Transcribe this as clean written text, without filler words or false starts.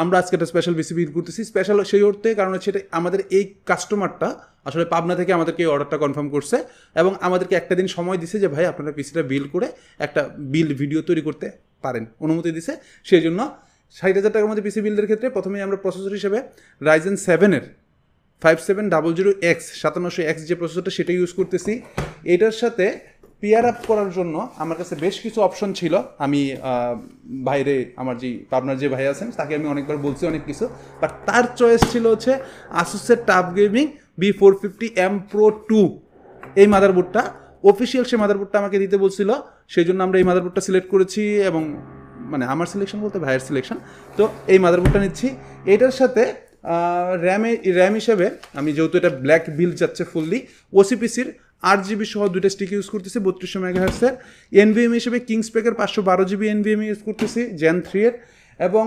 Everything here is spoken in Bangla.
আমরা আজকে একটা স্পেশাল পিসি বিল করতেছি। স্পেশাল সেই অর্থে কারণ হচ্ছে এটা আমাদের এই কাস্টমারটা আসলে পাবনা থেকে আমাদেরকে এই অর্ডারটা কনফার্ম করছে এবং আমাদেরকে একটা দিন সময় দিছে যে ভাই আপনারা পিসিটা বিল করে একটা বিল ভিডিও তৈরি করতে পারেন, অনুমতি দিছে। সেই জন্য 60,000 টাকার মধ্যে পিসি বিল্ডের ক্ষেত্রে প্রথমেই আমরা প্রসেসর হিসেবে Ryzen 7-এর 5700X 5700X যে প্রসেসরটা সেটা ইউজ করতেছি। এটার সাথে পেয়ার আপ করার জন্য আমার কাছে বেশ কিছু অপশন ছিল। আমি বাইরে আমার যে পাবনার যে ভাই আছেন তাকে আমি অনেকবার বলছি অনেক কিছু, বাট তার চয়েস ছিল হচ্ছে আসুসের টাফ গেমিং B450M Pro 2 এই মাদারবোর্ডটা। অফিসিয়াল সে মাদারবোর্ডটা আমাকে দিতে বলছিল, সেই জন্য আমরা এই মাদারবোর্ডটা সিলেক্ট করেছি এবং মানে আমার সিলেকশন বলতে ভাইয়ের সিলেকশন। তো এই মাদারবোর্ডটা নিচ্ছি। এটার সাথে র্যাম হিসেবে আমি যেহেতু এটা ব্ল্যাক বিল্ড যাচ্ছে ফুললি, OCPC-র 8GB সহ 2টা স্টিক ইউজ করতেছি 3200 MHz-এর। NVMe হিসেবে কিংসপেকের 512GB NVMe ইউজ করতেছি Gen 3-এর এবং